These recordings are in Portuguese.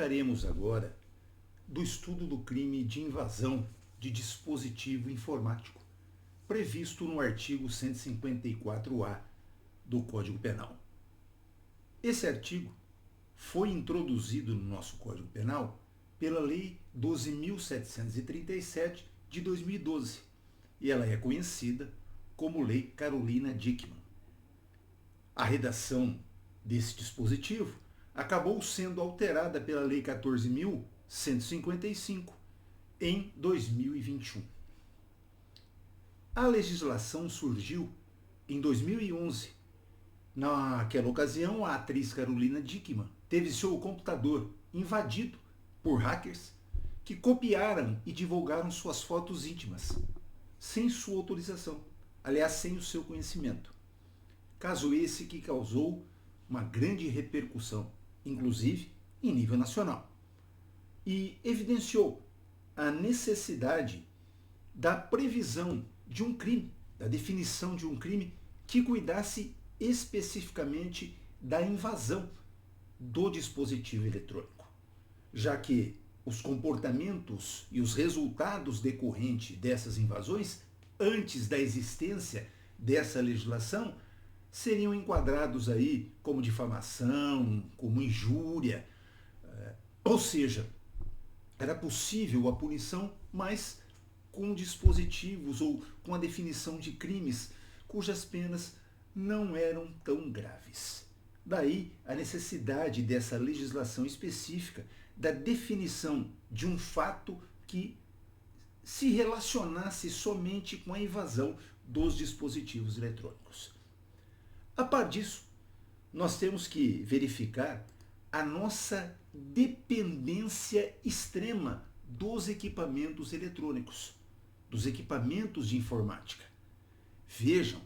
trataremos agora do estudo do crime de invasão de dispositivo informático, previsto no artigo 154-A do Código Penal. Esse artigo foi introduzido no nosso Código Penal pela Lei 12.737 de 2012 e ela é conhecida como Lei Carolina Dickmann. A redação desse dispositivo acabou sendo alterada pela Lei 14.155 em 2021. A legislação surgiu em 2011. Naquela ocasião, a atriz Carolina Dickmann teve seu computador invadido por hackers que copiaram e divulgaram suas fotos íntimas, sem sua autorização, aliás, sem o seu conhecimento. Caso esse que causou uma grande repercussão, inclusive em nível nacional, e evidenciou a necessidade da previsão de um crime, da definição de um crime que cuidasse especificamente da invasão do dispositivo eletrônico, já que os comportamentos e os resultados decorrentes dessas invasões, antes da existência dessa legislação, seriam enquadrados aí como difamação, como injúria, ou seja, era possível a punição, mas com dispositivos ou com a definição de crimes cujas penas não eram tão graves. Daí a necessidade dessa legislação específica, da definição de um fato que se relacionasse somente com a invasão dos dispositivos eletrônicos. A par disso, nós temos que verificar a nossa dependência extrema dos equipamentos eletrônicos, dos equipamentos de informática. Vejam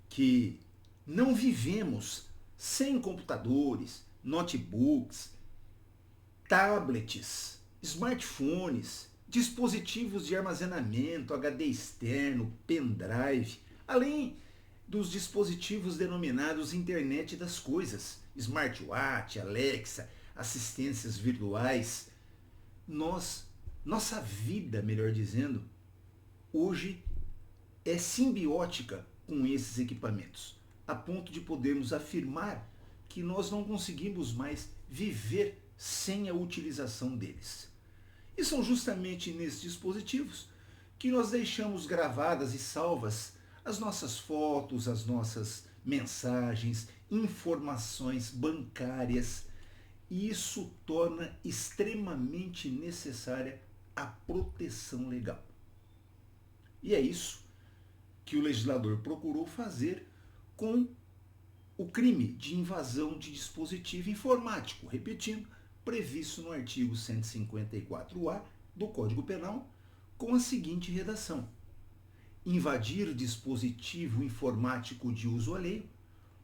que não vivemos sem computadores, notebooks, tablets, smartphones, dispositivos de armazenamento, HD externo, pendrive, além dos dispositivos denominados Internet das Coisas, smartwatch, Alexa, assistências virtuais. Nossa vida, melhor dizendo, hoje é simbiótica com esses equipamentos, a ponto de podermos afirmar que nós não conseguimos mais viver sem a utilização deles. E são justamente nesses dispositivos que nós deixamos gravadas e salvas as nossas fotos, as nossas mensagens, informações bancárias. E isso torna extremamente necessária a proteção legal. E é isso que o legislador procurou fazer com o crime de invasão de dispositivo informático, repetindo, previsto no artigo 154-A do Código Penal, com a seguinte redação: invadir dispositivo informático de uso alheio,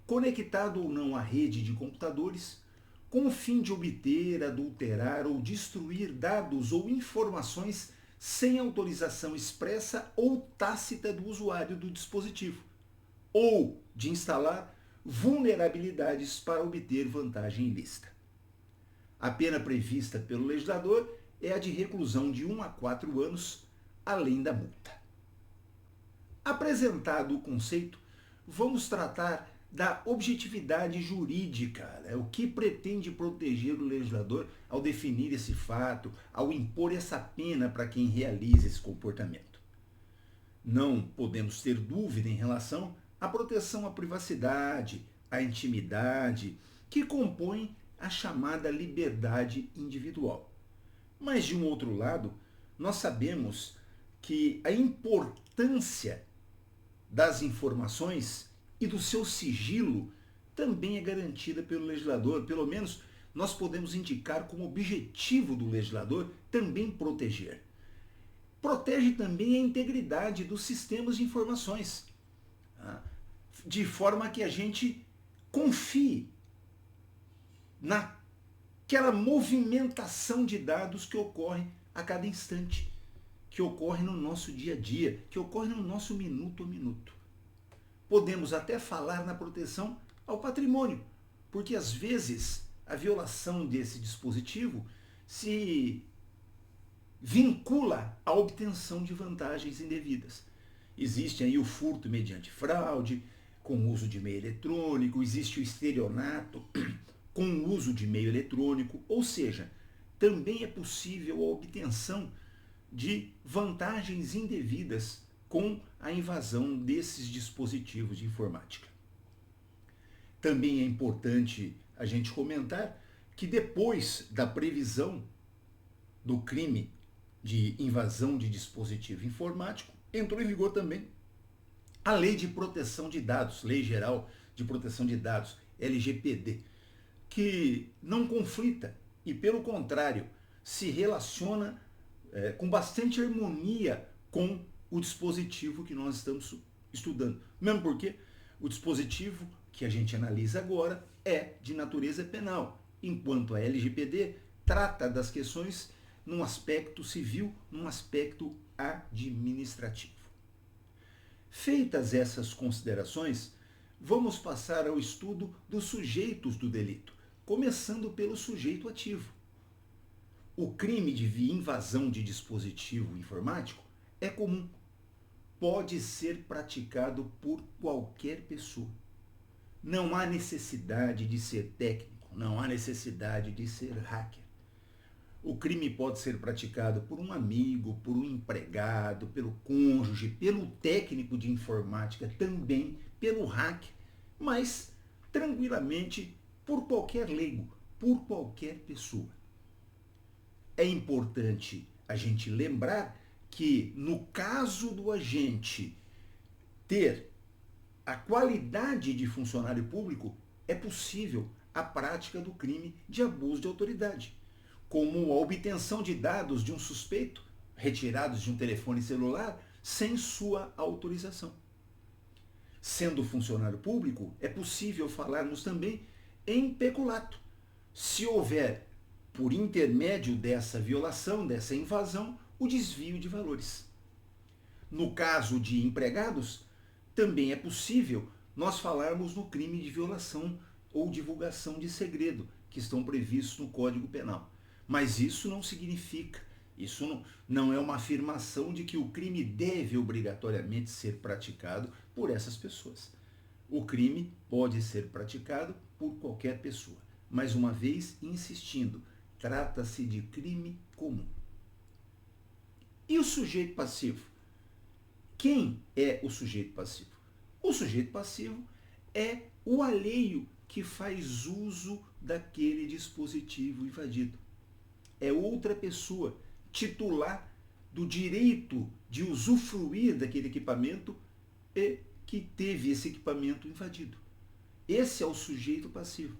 conectado ou não à rede de computadores, com o fim de obter, adulterar ou destruir dados ou informações sem autorização expressa ou tácita do usuário do dispositivo, ou de instalar vulnerabilidades para obter vantagem ilícita. A pena prevista pelo legislador é a de reclusão de 1 a 4 anos, além da multa. Apresentado o conceito, vamos tratar da objetividade jurídica, o que pretende proteger o legislador ao definir esse fato, ao impor essa pena para quem realiza esse comportamento. Não podemos ter dúvida em relação à proteção à privacidade, à intimidade, que compõem a chamada liberdade individual. Mas, de um outro lado, nós sabemos que a importância das informações e do seu sigilo também é garantida pelo legislador. Pelo menos nós podemos indicar como objetivo do legislador também proteger. Protege também a integridade dos sistemas de informações, de forma que a gente confie naquela movimentação de dados que ocorre a cada instante, que ocorre no nosso dia a dia, que ocorre no nosso minuto a minuto. Podemos até falar na proteção ao patrimônio, porque às vezes a violação desse dispositivo se vincula à obtenção de vantagens indevidas. Existe aí o furto mediante fraude, com o uso de meio eletrônico, existe o estelionato com o uso de meio eletrônico, ou seja, também é possível a obtenção de vantagens indevidas com a invasão desses dispositivos de informática. Também é importante a gente comentar que depois da previsão do crime de invasão de dispositivo informático, entrou em vigor também a Lei de Proteção de Dados, Lei Geral de Proteção de Dados, LGPD, que não conflita e, pelo contrário, se relaciona com bastante harmonia com o dispositivo que nós estamos estudando. Mesmo porque o dispositivo que a gente analisa agora é de natureza penal, enquanto a LGPD trata das questões num aspecto civil, num aspecto administrativo. Feitas essas considerações, vamos passar ao estudo dos sujeitos do delito, começando pelo sujeito ativo. O crime de invasão de dispositivo informático é comum. Pode ser praticado por qualquer pessoa. Não há necessidade de ser técnico, não há necessidade de ser hacker. O crime pode ser praticado por um amigo, por um empregado, pelo cônjuge, pelo técnico de informática, também pelo hacker, mas tranquilamente por qualquer leigo, por qualquer pessoa. É importante a gente lembrar que, no caso do agente ter a qualidade de funcionário público, é possível a prática do crime de abuso de autoridade, como a obtenção de dados de um suspeito retirados de um telefone celular sem sua autorização. Sendo funcionário público, é possível falarmos também em peculato, se houver, por intermédio dessa violação, dessa invasão, o desvio de valores. No caso de empregados, também é possível nós falarmos no crime de violação ou divulgação de segredo, que estão previstos no Código Penal. Mas isso não significa, isso não é uma afirmação de que o crime deve obrigatoriamente ser praticado por essas pessoas. O crime pode ser praticado por qualquer pessoa. Mais uma vez, insistindo, trata-se de crime comum. E o sujeito passivo? Quem é o sujeito passivo? O sujeito passivo é o alheio que faz uso daquele dispositivo invadido. É outra pessoa titular do direito de usufruir daquele equipamento e que teve esse equipamento invadido. Esse é o sujeito passivo.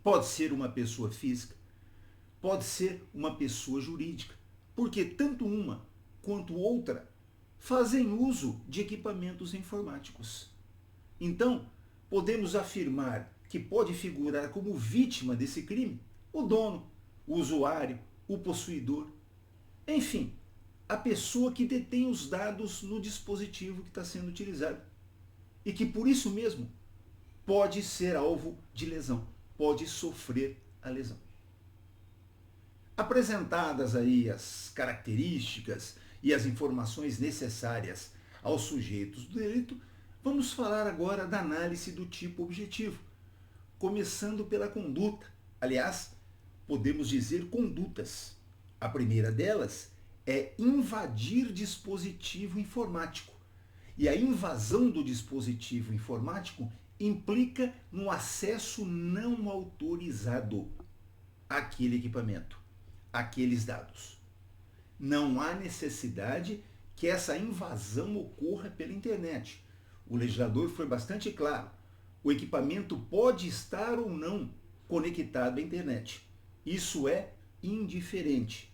Pode ser uma pessoa física, pode ser uma pessoa jurídica, porque tanto uma quanto outra fazem uso de equipamentos informáticos. Então, podemos afirmar que pode figurar como vítima desse crime o dono, o usuário, o possuidor, enfim, a pessoa que detém os dados no dispositivo que está sendo utilizado e que por isso mesmo pode ser alvo de lesão, pode sofrer a lesão. Apresentadas aí as características e as informações necessárias aos sujeitos do delito, vamos falar agora da análise do tipo objetivo, começando pela conduta. Aliás, podemos dizer condutas. A primeira delas é invadir dispositivo informático. E a invasão do dispositivo informático implica no acesso não autorizado àquele equipamento, àqueles dados. Não há necessidade que essa invasão ocorra pela internet. O legislador foi bastante claro. O equipamento pode estar ou não conectado à internet. Isso é indiferente.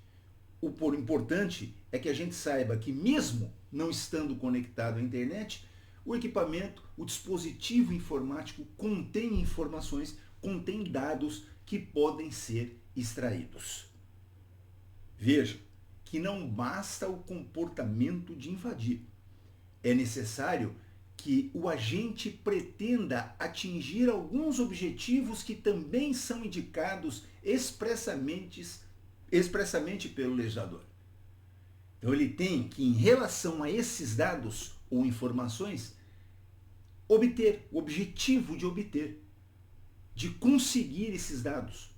O importante é que a gente saiba que, mesmo não estando conectado à internet, o equipamento, o dispositivo informático contém informações, contém dados que podem ser extraídos. Veja que não basta o comportamento de invadir. É necessário que o agente pretenda atingir alguns objetivos que também são indicados expressamente expressamente pelo legislador. Então ele tem que, em relação a esses dados ou informações, obter, o objetivo de obter, de conseguir esses dados,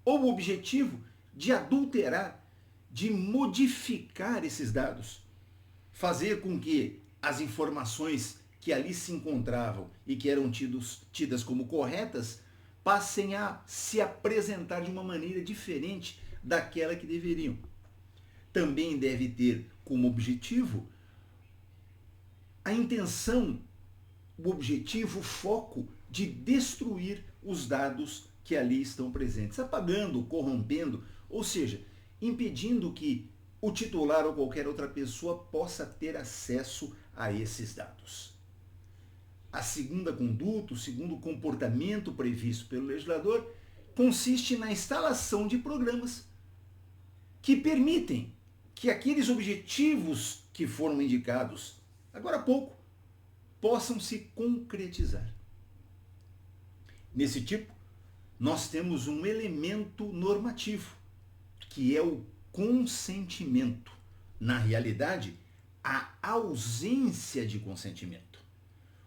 ou o objetivo de adulterar, de modificar esses dados, fazer com que as informações que ali se encontravam e que eram tidas como corretas passem a se apresentar de uma maneira diferente daquela que deveriam. Também deve ter como objetivo a intenção, o objetivo, o foco de destruir os dados que ali estão presentes, apagando, corrompendo, ou seja, impedindo que o titular ou qualquer outra pessoa possa ter acesso a esses dados. A segunda conduta, o segundo comportamento previsto pelo legislador, consiste na instalação de programas que permitem que aqueles objetivos que foram indicados agora há pouco possam se concretizar. Nesse tipo, nós temos um elemento normativo, que é o consentimento. Na realidade, a ausência de consentimento.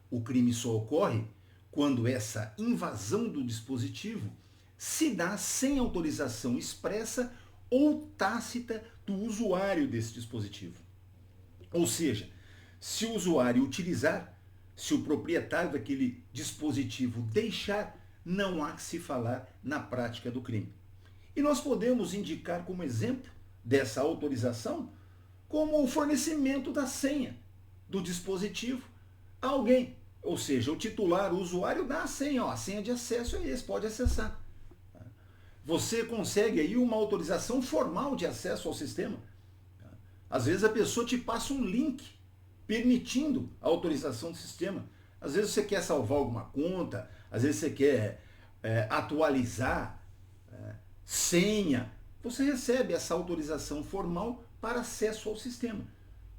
O crime só ocorre quando essa invasão do dispositivo se dá sem autorização expressa ou tácita do usuário desse dispositivo. Ou seja, se o usuário utilizar, se o proprietário daquele dispositivo deixar, não há que se falar na prática do crime. E nós podemos indicar como exemplo dessa autorização como o fornecimento da senha do dispositivo a alguém. Ou seja, o titular, o usuário dá a senha, a senha de acesso é esse, pode acessar. Você consegue aí uma autorização formal de acesso ao sistema. Às vezes a pessoa te passa um link permitindo a autorização do sistema. Às vezes você quer salvar alguma conta, às vezes você quer atualizar senha. Você recebe essa autorização formal para acesso ao sistema.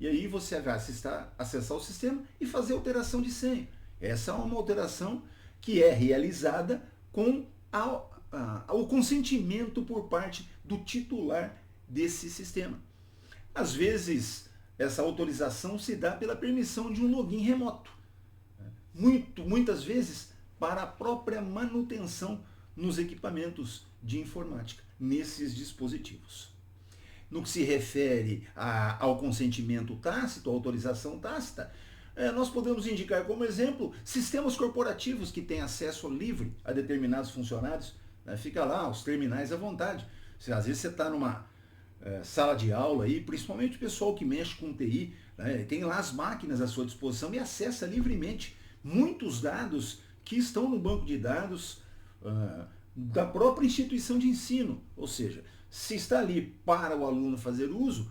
E aí você vai acessar o sistema e fazer alteração de senha. Essa é uma alteração que é realizada com o consentimento por parte do titular desse sistema. Às vezes, essa autorização se dá pela permissão de um login remoto. Muitas vezes, para a própria manutenção nos equipamentos de informática, nesses dispositivos. No que se refere ao consentimento tácito, à autorização tácita, nós podemos indicar como exemplo sistemas corporativos que têm acesso livre a determinados funcionários. Fica lá os terminais à vontade. Às vezes você está numa sala de aula, aí, principalmente o pessoal que mexe com TI, tem lá as máquinas à sua disposição e acessa livremente muitos dados que estão no banco de dados da própria instituição de ensino. Ou seja, se está ali para o aluno fazer uso,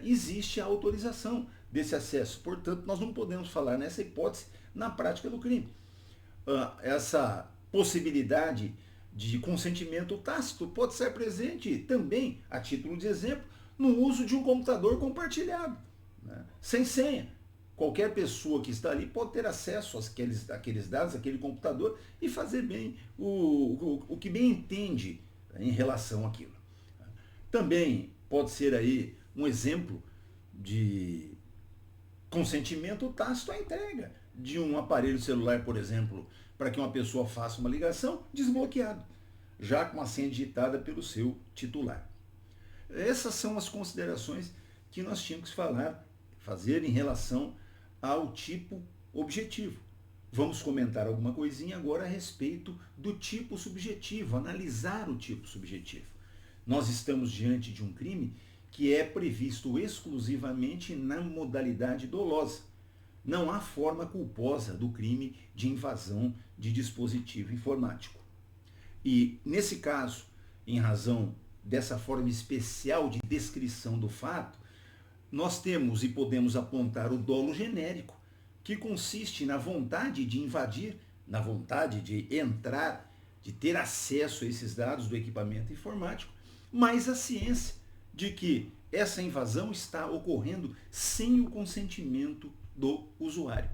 existe a autorização desse acesso. Portanto, nós não podemos falar nessa hipótese na prática do crime. Essa possibilidade de consentimento tácito pode ser presente também, a título de exemplo, no uso de um computador compartilhado, sem senha. Qualquer pessoa que está ali pode ter acesso àqueles dados, àquele computador e fazer bem o que bem entende em relação àquilo. Também pode ser aí um exemplo de consentimento tácito à entrega de um aparelho celular, por exemplo, para que uma pessoa faça uma ligação desbloqueado, já com a senha digitada pelo seu titular. Essas são as considerações que nós tínhamos que fazer em relação ao tipo objetivo. Vamos comentar alguma coisinha agora a respeito do tipo subjetivo, analisar o tipo subjetivo. Nós estamos diante de um crime que é previsto exclusivamente na modalidade dolosa. Não há forma culposa do crime de invasão de dispositivo informático. E, nesse caso, em razão dessa forma especial de descrição do fato, nós temos e podemos apontar o dolo genérico, que consiste na vontade de invadir, na vontade de entrar, de ter acesso a esses dados do equipamento informático, mas a ciência de que essa invasão está ocorrendo sem o consentimento do usuário.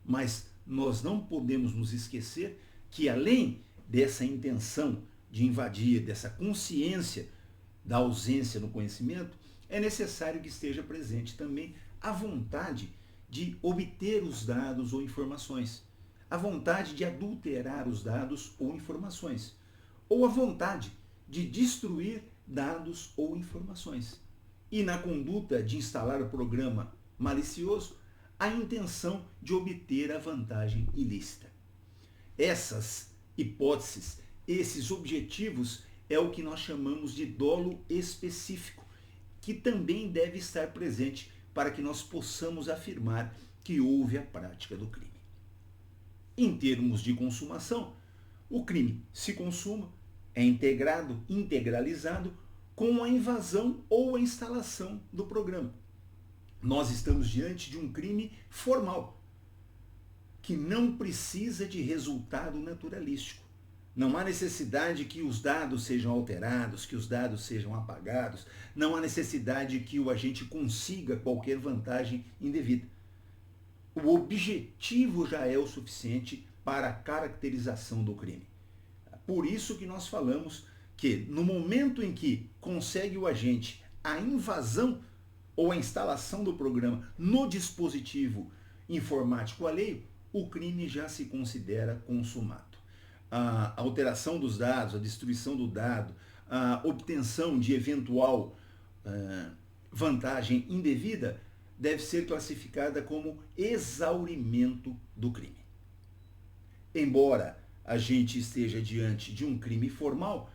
Mas nós não podemos nos esquecer que, além dessa intenção de invadir, dessa consciência da ausência no conhecimento, é necessário que esteja presente também a vontade de obter os dados ou informações, a vontade de adulterar os dados ou informações, ou a vontade de destruir dados ou informações. E na conduta de instalar o programa malicioso, a intenção de obter a vantagem ilícita. Essas hipóteses, esses objetivos, é o que nós chamamos de dolo específico, que também deve estar presente para que nós possamos afirmar que houve a prática do crime. Em termos de consumação, o crime se consuma, é integrado, integralizado com a invasão ou a instalação do programa. Nós estamos diante de um crime formal, que não precisa de resultado naturalístico. Não há necessidade que os dados sejam alterados, que os dados sejam apagados. Não há necessidade que o agente consiga qualquer vantagem indevida. O objetivo já é o suficiente para a caracterização do crime. Por isso que nós falamos que no momento em que consegue o agente a invasão ou a instalação do programa no dispositivo informático alheio, o crime já se considera consumado. A alteração dos dados, a destruição do dado, a obtenção de eventual vantagem indevida deve ser classificada como exaurimento do crime. Embora a gente esteja diante de um crime formal,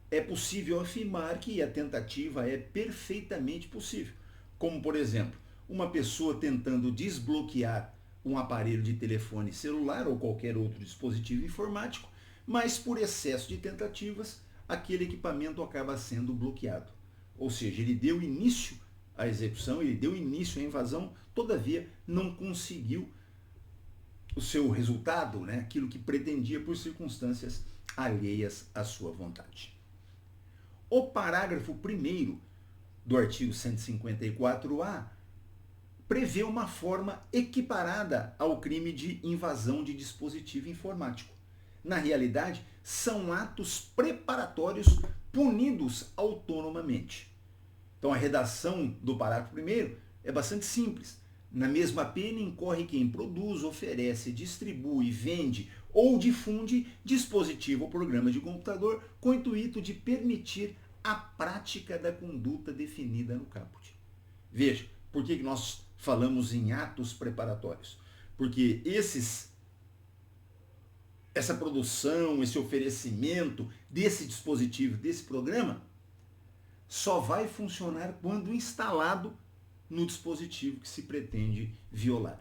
é possível afirmar que a tentativa é perfeitamente possível. Como, por exemplo, uma pessoa tentando desbloquear um aparelho de telefone celular ou qualquer outro dispositivo informático, mas por excesso de tentativas, aquele equipamento acaba sendo bloqueado. Ou seja, ele deu início à execução, ele deu início à invasão, todavia não conseguiu o seu resultado, aquilo que pretendia por circunstâncias alheias à sua vontade. O parágrafo 1º do artigo 154-A prevê uma forma equiparada ao crime de invasão de dispositivo informático. Na realidade, são atos preparatórios punidos autonomamente. Então, a redação do parágrafo 1º é bastante simples. Na mesma pena incorre quem produz, oferece, distribui, vende ou difunde dispositivo ou programa de computador com o intuito de permitir a prática da conduta definida no caput. Veja, por que nós falamos em atos preparatórios? Porque essa produção, esse oferecimento desse dispositivo, desse programa, só vai funcionar quando instalado no dispositivo que se pretende violar,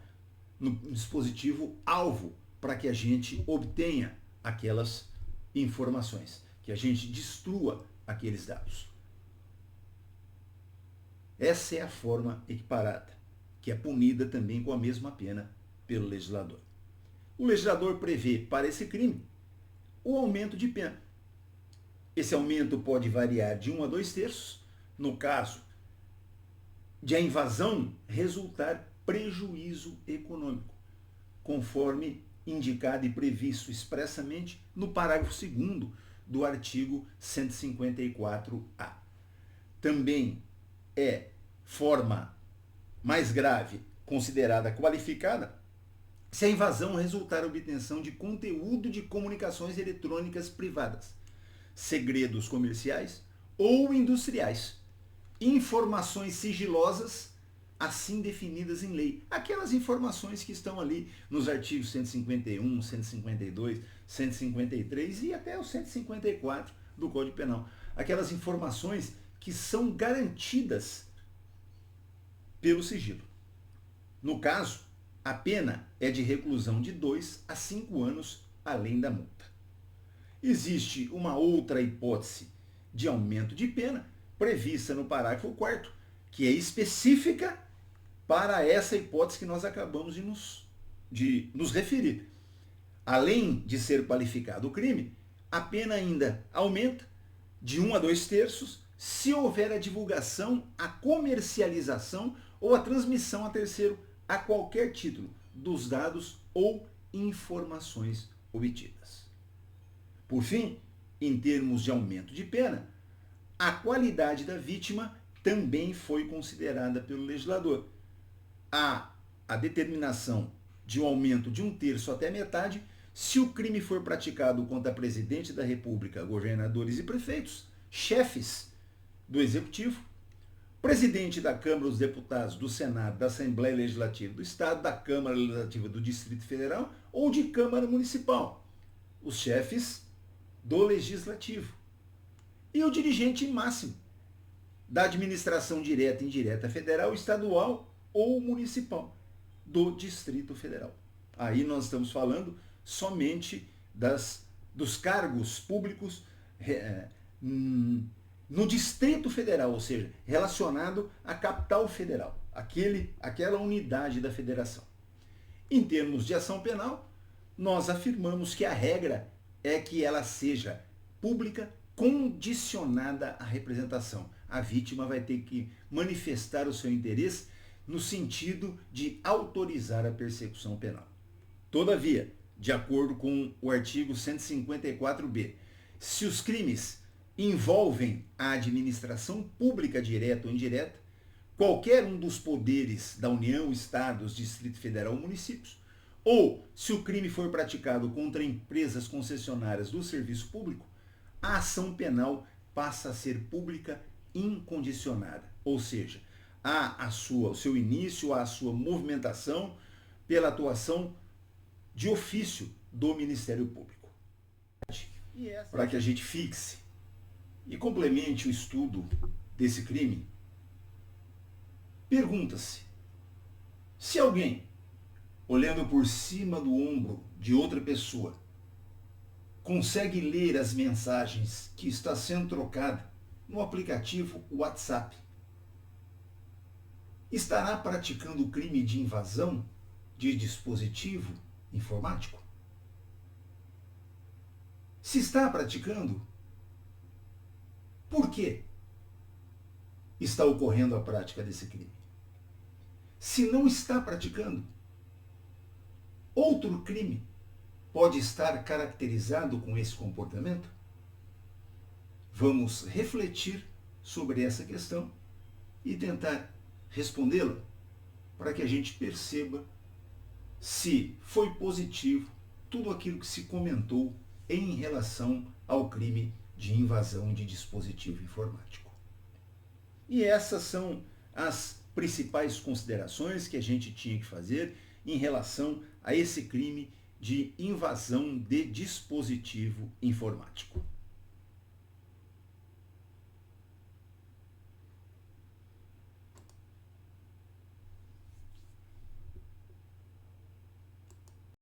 no dispositivo alvo, para que a gente obtenha aquelas informações, que a gente destrua aqueles dados. Essa é a forma equiparada, que é punida também com a mesma pena pelo legislador. O legislador prevê para esse crime o aumento de pena. Esse aumento pode variar de 1 a 2/3, no caso de a invasão resultar prejuízo econômico, conforme indicado e previsto expressamente no parágrafo 2º do artigo 154-A. Também é forma mais grave, considerada qualificada, se a invasão resultar obtenção de conteúdo de comunicações eletrônicas privadas, segredos comerciais ou industriais, informações sigilosas assim definidas em lei. Aquelas informações que estão ali nos artigos 151, 152, 153 e até o 154 do Código Penal. Aquelas informações que são garantidas pelo sigilo. No caso, a pena é de reclusão de 2 a 5 anos, além da multa. Existe uma outra hipótese de aumento de pena prevista no parágrafo 4º, que é específica para essa hipótese que nós acabamos de nos referir. Além de ser qualificado o crime, a pena ainda aumenta de 1 a 2/3 se houver a divulgação, a comercialização ou a transmissão a terceiro a qualquer título dos dados ou informações obtidas. Por fim, em termos de aumento de pena, a qualidade da vítima também foi considerada pelo legislador. A determinação de um aumento de 1/3 até metade, se o crime for praticado contra presidente da República, governadores e prefeitos, chefes do Executivo, presidente da Câmara dos Deputados, do Senado, da Assembleia Legislativa do Estado, da Câmara Legislativa do Distrito Federal ou de Câmara Municipal, os chefes do Legislativo. E o dirigente máximo da administração direta e indireta federal, estadual ou municipal do Distrito Federal. Aí nós estamos falando somente dos cargos públicos no Distrito Federal, ou seja, relacionado à capital federal, aquela unidade da federação. Em termos de ação penal, nós afirmamos que a regra é que ela seja pública, condicionada à representação. A vítima vai ter que manifestar o seu interesse no sentido de autorizar a persecução penal. Todavia, de acordo com o artigo 154b, se os crimes envolvem a administração pública direta ou indireta, qualquer um dos poderes da União, Estados, Distrito Federal ou municípios, ou se o crime for praticado contra empresas concessionárias do serviço público, a ação penal passa a ser pública incondicionada, ou seja, o seu início, a sua movimentação pela atuação de ofício do Ministério Público. Para que a gente fixe e complemente o estudo desse crime, pergunta-se: se alguém, olhando por cima do ombro de outra pessoa, consegue ler as mensagens que está sendo trocada no aplicativo WhatsApp, estará praticando o crime de invasão de dispositivo informático? Se está praticando, por que está ocorrendo a prática desse crime? Se não está praticando, outro crime pode estar caracterizado com esse comportamento? Vamos refletir sobre essa questão e tentar respondê-la para que a gente perceba se foi positivo tudo aquilo que se comentou em relação ao crime de invasão de dispositivo informático. E essas são as principais considerações que a gente tinha que fazer em relação a esse crime de invasão de dispositivo informático.